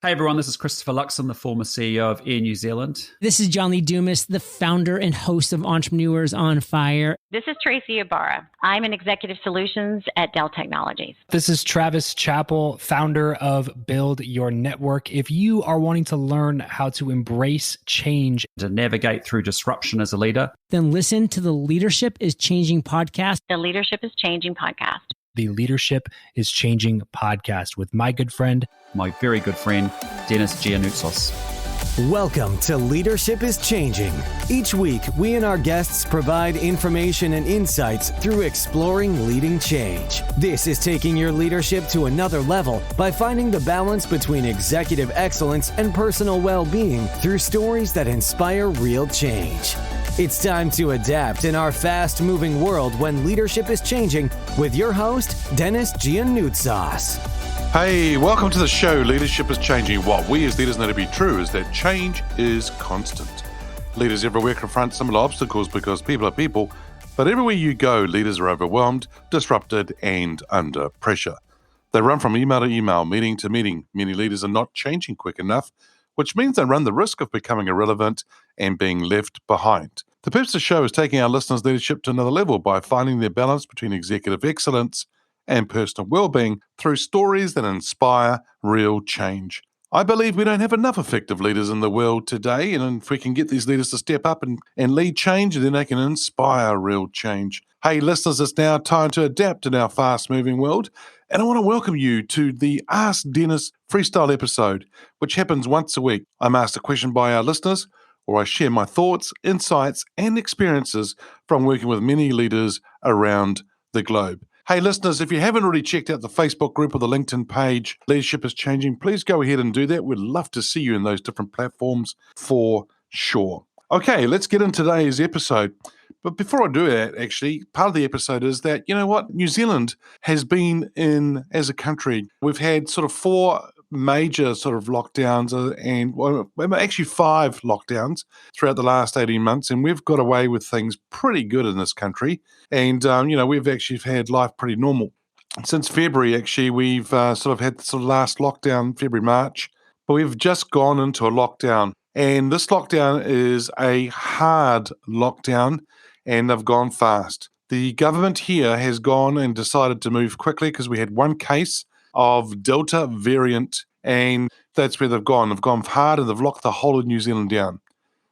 Hey everyone, this is Christopher Luxon, the former CEO of Air New Zealand. This is John Lee Dumas, the founder and host of Entrepreneurs on Fire. This is Tracy Ibarra. I'm in Executive Solutions at Dell Technologies. This is Travis Chappell, founder of Build Your Network. If you are wanting to learn how to embrace change, To navigate through disruption as a leader, Then listen to the Leadership is Changing podcast. The Leadership is Changing podcast. the Leadership is Changing podcast with my good friend, my very good friend, Denis. Welcome to Leadership is Changing. Each week, we and our guests provide information and insights through exploring leading change. This is taking your leadership to another level by finding the balance between executive excellence and personal well-being through stories that inspire real change. It's time to adapt in our fast-moving world when leadership is changing with your host, Denis Giannoutsas. Hey, welcome to the show, Leadership is Changing. What we as leaders know to be true is that change is constant. Leaders everywhere confront similar obstacles because people are people, but everywhere you go, leaders are overwhelmed, disrupted, and under pressure. They run from email to email, meeting to meeting. Many leaders are not changing quick enough, which means they run the risk of becoming irrelevant and being left behind. The purpose of the show is taking our listeners' leadership to another level by finding their balance between executive excellence and personal well-being through stories that inspire real change. I believe we don't have enough effective leaders in the world today, and if we can get these leaders to step up and lead change, then they can inspire real change. Hey listeners, it's now time to adapt in our fast-moving world, and I want to welcome you to the Ask Denis freestyle episode, which happens once a week. I'm asked a question by our listeners, or I share my thoughts, insights, and experiences from working with many leaders around the globe. Hey listeners, if you haven't already checked out the Facebook group or the LinkedIn page, Leadership is Changing, please go ahead and do that. We'd love to see you in those different platforms for sure. Okay, let's get into today's episode. But before I do that, actually, part of the episode is that, you know what, New Zealand has been in, as a country, we've had sort of 4 major sort of lockdowns actually 5 lockdowns throughout the last 18 months, and we've got away with things pretty good in this country. And, we've actually had life pretty normal. Since February, actually, we've sort of had the last lockdown, February, March, but we've just gone into a lockdown. And this lockdown is a hard lockdown, and they've gone fast. The government here has gone and decided to move quickly because we had 1 case of Delta variant, and that's where they've gone. They've gone hard and they've locked the whole of New Zealand down.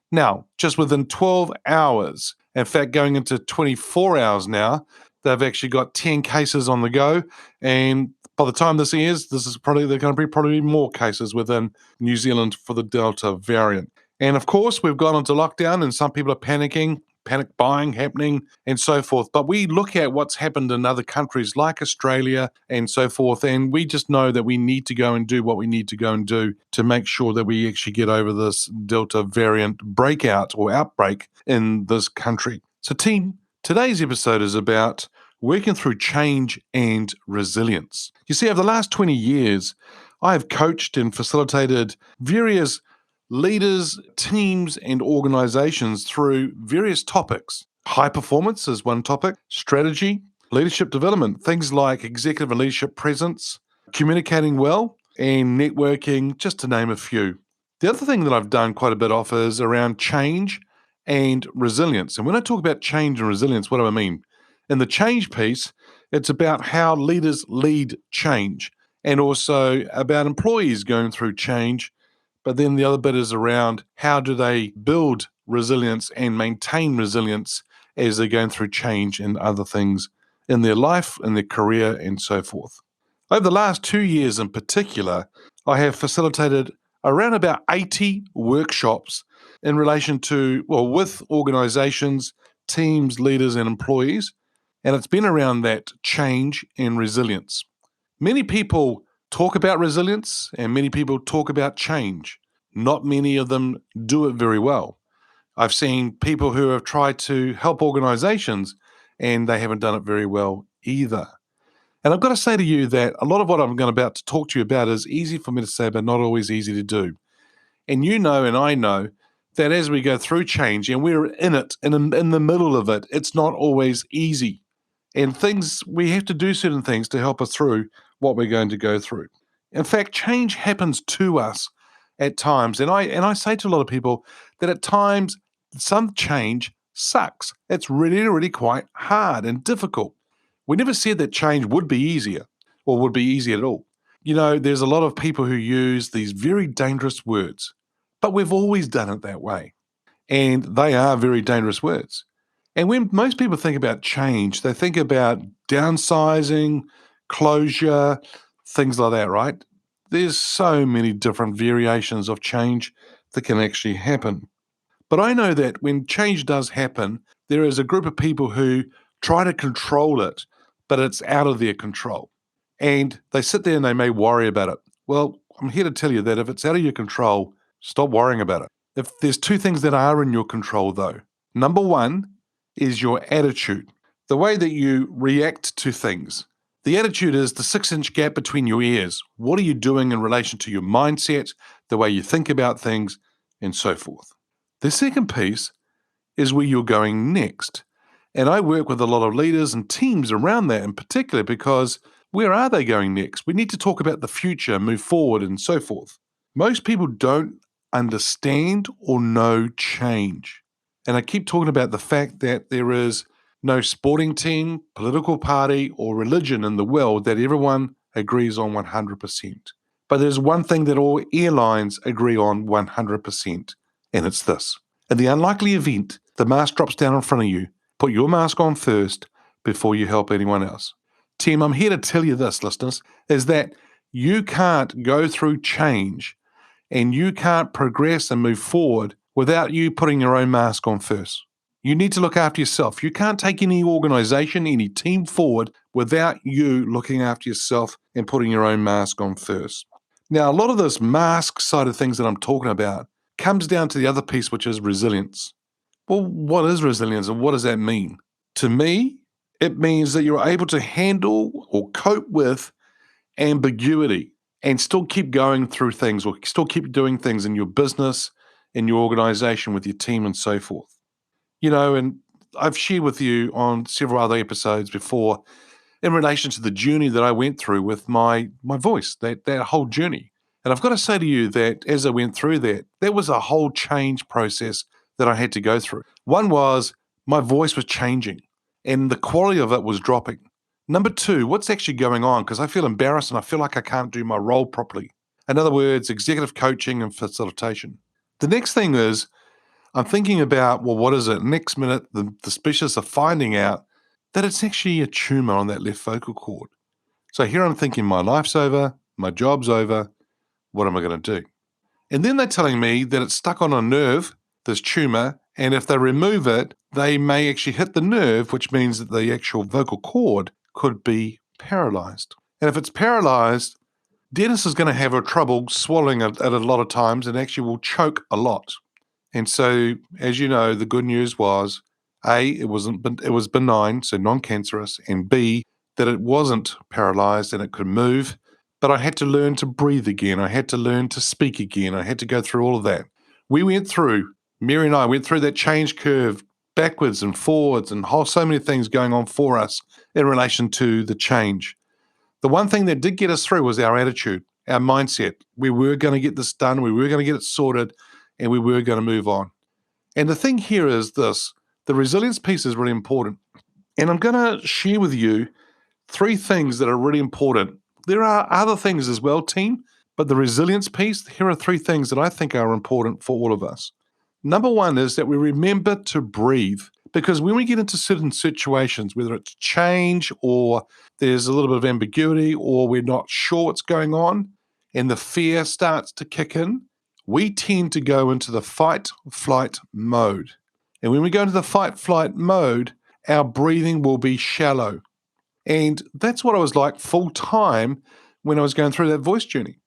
Now, just within 12 hours, in fact, going into 24 hours now, they've actually got 10 cases on the go. And by the time this airs, they're going to be probably more cases within New Zealand for the Delta variant. And of course, we've gone into lockdown and some people are panicking, panic buying happening and so forth. But we look at what's happened in other countries like Australia and so forth, and we just know that we need to go and do what we need to go and do to make sure that we actually get over this Delta variant breakout or outbreak in this country. So team, today's episode is about working through change and resilience. You see, over the last 20 years, I have coached and facilitated various leaders, teams, and organizations through various topics. High performance is one topic, strategy, leadership development, things like executive and leadership presence, communicating well, and networking, just to name a few. The other thing that I've done quite a bit of is around change and resilience. And when I talk about change and resilience, what do I mean? In the change piece, it's about how leaders lead change and also about employees going through change. But then the other bit is around how do they build resilience and maintain resilience as they're going through change and other things in their life, in their career, and so forth. Over the last 2 years in particular, I have facilitated around about 80 workshops in relation to, with organizations, teams, leaders, and employees. And it's been around that change and resilience. Many people talk about resilience and many people talk about change. Not many of them do it very well. I've seen people who have tried to help organizations and they haven't done it very well either. And I've got to say to you that a lot of what I'm about to talk to you about is easy for me to say, but not always easy to do. And you know, and I know that as we go through change and we're in it, in the middle of it, it's not always easy. And we have to do certain things to help us through what we're going to go through. In fact, change happens to us at times. And I say to a lot of people that at times some change sucks. It's really, really quite hard and difficult. We never said that change would be easier or would be easy at all. You know, there's a lot of people who use these very dangerous words, but we've always done it that way. And they are very dangerous words. And when most people think about change, they think about downsizing, closure, things like that, right? There's so many different variations of change that can actually happen. But I know that when change does happen, there is a group of people who try to control it, but it's out of their control. And they sit there and they may worry about it. Well, I'm here to tell you that if it's out of your control, stop worrying about it. If there's two things that are in your control, though, number one is your attitude, the way that you react to things. The attitude is the 6-inch gap between your ears. What are you doing in relation to your mindset, the way you think about things, and so forth? The second piece is where you're going next. And I work with a lot of leaders and teams around that in particular because where are they going next? We need to talk about the future, move forward, and so forth. Most people don't understand or know change. And I keep talking about the fact that there is no sporting team, political party, or religion in the world that everyone agrees on 100%. But there's one thing that all airlines agree on 100%, and it's this. In the unlikely event the mask drops down in front of you, put your mask on first before you help anyone else. Tim, I'm here to tell you this, listeners, is that you can't go through change and you can't progress and move forward without you putting your own mask on first. You need to look after yourself. You can't take any organization, any team forward without you looking after yourself and putting your own mask on first. Now, a lot of this mask side of things that I'm talking about comes down to the other piece, which is resilience. Well, what is resilience and what does that mean? To me, it means that you're able to handle or cope with ambiguity and still keep going through things or still keep doing things in your business, in your organization, with your team and so forth. You know, and I've shared with you on several other episodes before in relation to the journey that I went through with my voice, that whole journey. And I've got to say to you that as I went through that, there was a whole change process that I had to go through. One was my voice was changing and the quality of it was dropping. Number two, what's actually going on? Because I feel embarrassed and I feel like I can't do my role properly. In other words, executive coaching and facilitation. The next thing is I'm thinking about, well, what is it? Next minute, the specialists are finding out that it's actually a tumor on that left vocal cord. So here I'm thinking my life's over, my job's over, what am I going to do? And then they're telling me that it's stuck on a nerve, this tumor, and if they remove it, they may actually hit the nerve, which means that the actual vocal cord could be paralyzed. And if it's paralyzed, Denis is going to have trouble swallowing it at a lot of times and actually will choke a lot. And so, as you know, the good news was, A, it was benign, so non-cancerous, and B, that it wasn't paralyzed and it could move. But I had to learn to breathe again. I had to learn to speak again. I had to go through all of that. Mary and I went through that change curve backwards and forwards and so many things going on for us in relation to the change. The one thing that did get us through was our attitude, our mindset. We were going to get this done. We were going to get it sorted, and we were going to move on. And the thing here is this. The resilience piece is really important. And I'm going to share with you 3 things that are really important. There are other things as well, team, but the resilience piece, here are 3 things that I think are important for all of us. Number 1 is that we remember to breathe, because when we get into certain situations, whether it's change or there's a little bit of ambiguity or we're not sure what's going on and the fear starts to kick in, we tend to go into the fight-flight mode. And when we go into the fight-flight mode, our breathing will be shallow. And that's what I was like full time when I was going through that voice journey.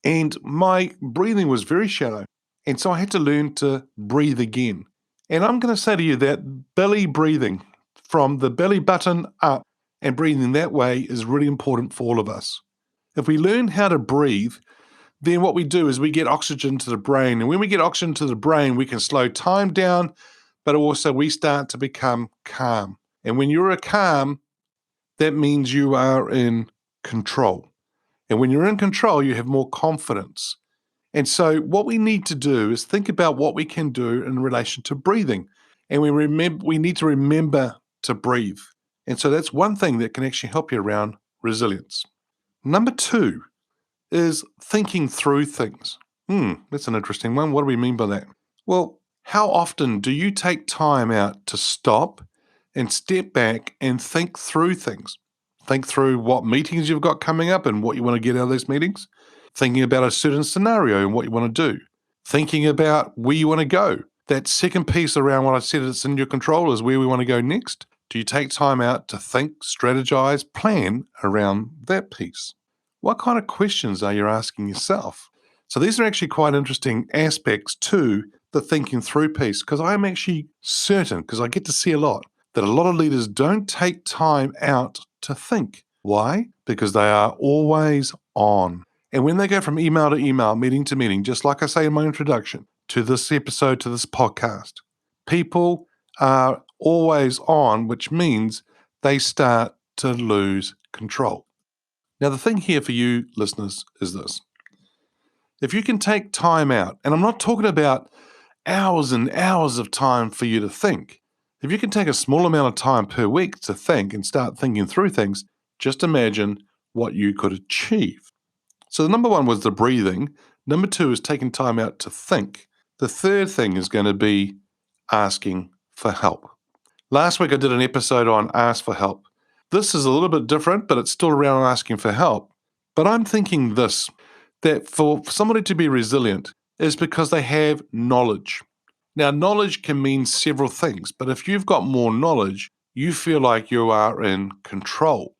And my breathing was very shallow. And so I had to learn to breathe again. And I'm going to say to you that belly breathing, from the belly button up and breathing that way, is really important for all of us. If we learn how to breathe, then what we do is we get oxygen to the brain. And when we get oxygen to the brain, we can slow time down, but also we start to become calm. And when you're calm, that means you are in control. And when you're in control, you have more confidence. And so what we need to do is think about what we can do in relation to breathing. And we need to remember to breathe. And so that's one thing that can actually help you around resilience. Number 2 is thinking through things. That's an interesting one. What do we mean by that? Well, how often do you take time out to stop and step back and think through things? Think through what meetings you've got coming up and what you want to get out of those meetings. Thinking about a certain scenario and what you want to do. Thinking about where you want to go. That second piece around what I said it's in your control is where we want to go next. Do you take time out to think, strategize, plan around that piece? What kind of questions are you asking yourself? So these are actually quite interesting aspects to the thinking through piece, because I'm actually certain, because I get to see a lot, that a lot of leaders don't take time out to think. Why? Because they are always on. And when they go from email to email, meeting to meeting, just like I say in my introduction to this episode, to this podcast, people are always on, which means they start to lose control. Now, the thing here for you listeners is this. If you can take time out, and I'm not talking about hours and hours of time for you to think. If you can take a small amount of time per week to think and start thinking through things, just imagine what you could achieve. So the number 1 was the breathing. Number 2 is taking time out to think. The third thing is going to be asking for help. Last week I did an episode on ask for help. This is a little bit different, but it's still around asking for help. But I'm thinking this, that for somebody to be resilient is because they have knowledge. Now, knowledge can mean several things, but if you've got more knowledge, you feel like you are in control.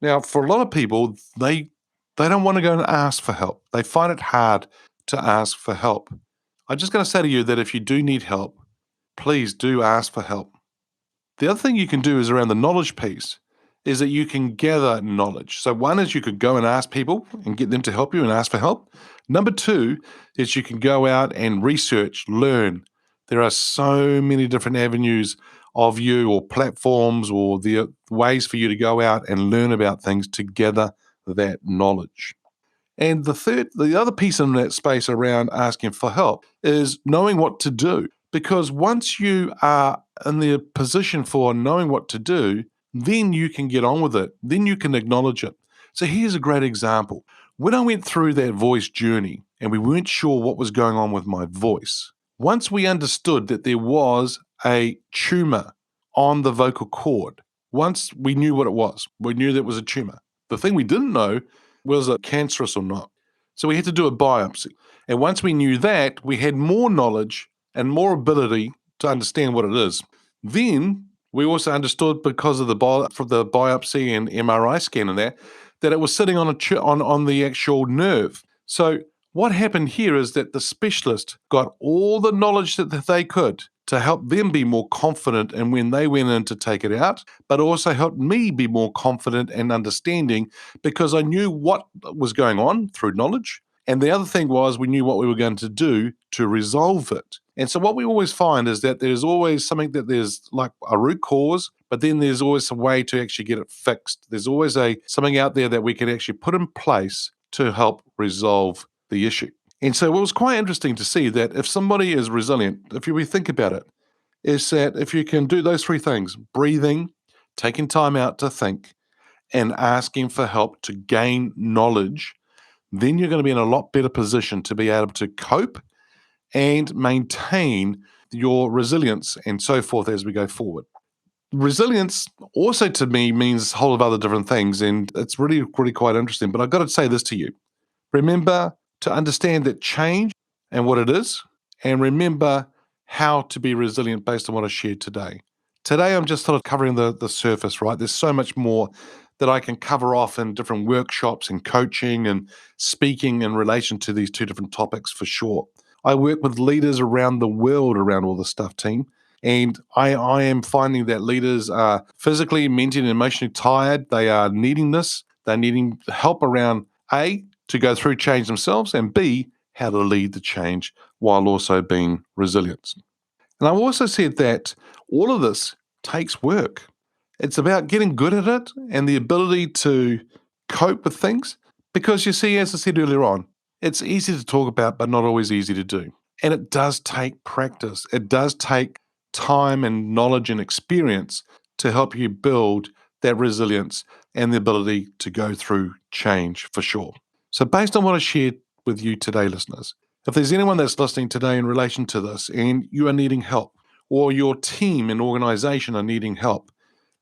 Now, for a lot of people, they don't want to go and ask for help. They find it hard to ask for help. I'm just going to say to you that if you do need help, please do ask for help. The other thing you can do is around the knowledge piece, is that you can gather knowledge. So one is you could go and ask people and get them to help you and ask for help. Number 2 is you can go out and research, learn. There are so many different avenues of you or platforms or the ways for you to go out and learn about things to gather that knowledge. And the other piece in that space around asking for help is knowing what to do. Because once you are in the position for knowing what to do, then you can get on with it. Then you can acknowledge it. So here's a great example. When I went through that voice journey and we weren't sure what was going on with my voice, once we understood that there was a tumor on the vocal cord, once we knew what it was, we knew that it was a tumor. The thing we didn't know was it cancerous or not. So we had to do a biopsy. And once we knew that, we had more knowledge and more ability to understand what it is. Then we also understood, because of the biopsy and MRI scan and that it was sitting on on the actual nerve. So what happened here is that the specialist got all the knowledge that they could to help them be more confident and when they went in to take it out, but also helped me be more confident and understanding because I knew what was going on through knowledge. And the other thing was we knew what we were going to do to resolve it. And so what we always find is that there's always something that there's like a root cause, but then there's always a way to actually get it fixed. There's always something out there that we can actually put in place to help resolve the issue. And so it was quite interesting to see that if somebody is resilient, if we think about it, is that if you can do those 3 things, breathing, taking time out to think, and asking for help to gain knowledge, then you're going to be in a lot better position to be able to cope and maintain your resilience and so forth as we go forward. Resilience also to me means a whole of other different things, and it's really, really quite interesting. But I've got to say this to you. Remember to understand that change and what it is, and remember how to be resilient based on what I shared today. Today, I'm just sort of covering the surface, right? There's so much more that I can cover off in different workshops and coaching and speaking in relation to these 2 different topics for sure. I work with leaders around the world around all this stuff, team. And I am finding that leaders are physically, mentally, and emotionally tired. They are needing this. They're needing help around A, to go through change themselves, and B, how to lead the change while also being resilient. And I've also said that all of this takes work. It's about getting good at it and the ability to cope with things, Because you see, as I said earlier on, it's easy to talk about, but not always easy to do. And it does take practice. It does take time and knowledge and experience to help you build that resilience and the ability to go through change for sure. So based on what I shared with you today, listeners, if there's anyone that's listening today in relation to this and you are needing help, or your team and organization are needing help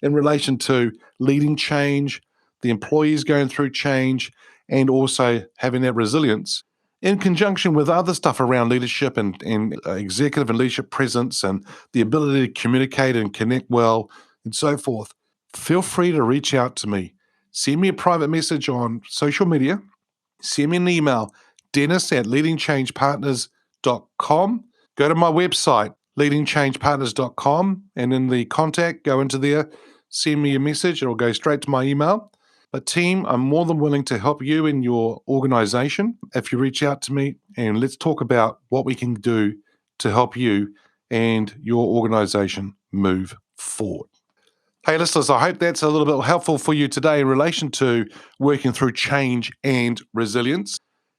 in relation to leading change, the employees going through change, and also having that resilience in conjunction with other stuff around leadership and executive and leadership presence and the ability to communicate and connect well and so forth, feel free to reach out to me. Send me a private message on social media. Send me an email, Denis@leadingchangepartners.com. Go to my website, leadingchangepartners.com, and in the contact, go into there, send me a message. It'll go straight to my email. But team, I'm more than willing to help you in your organization if you reach out to me, and let's talk about what we can do to help you and your organization move forward. Hey, listeners, I hope that's a little bit helpful for you today in relation to working through change and resilience.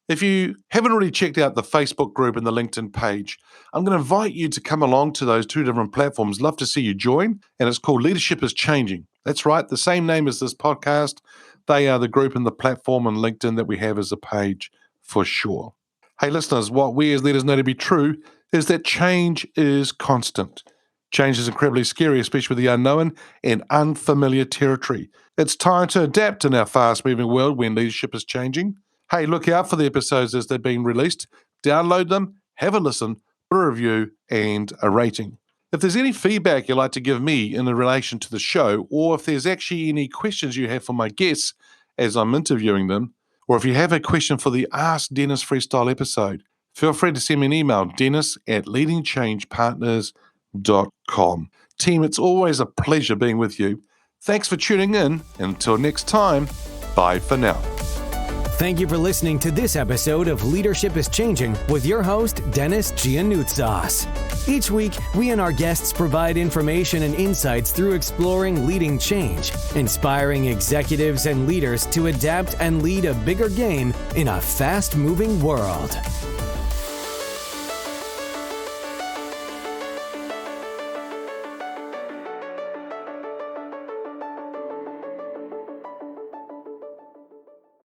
If you haven't already checked out the Facebook group and the LinkedIn page, I'm going to invite you to come along to those two different platforms. Love to see you join, and it's called Leadership is Changing. That's right, the same name as this podcast. They are the group and the platform on LinkedIn that we have as a page for sure. Hey, listeners, what we as leaders know to be true is that change is constant. Change is incredibly scary, especially with the unknown and unfamiliar territory. It's time to adapt in our fast-moving world when leadership is changing. Hey, look out for the episodes as they're being released. Download them, have a listen, put a review, and a rating. If there's any feedback you'd like to give me in relation to the show, or if there's actually any questions you have for my guests as I'm interviewing them, or if you have a question for the Ask Denis Freestyle episode, feel free to send me an email, Denis@leadingchangepartners.com. Team, it's always a pleasure being with you. Thanks for tuning in. Until next time, bye for now. Thank you for listening to this episode of Leadership is Changing with your host, Denis Giannoutsas. Each week, we and our guests provide information and insights through exploring leading change, inspiring executives and leaders to adapt and lead a bigger game in a fast-moving world.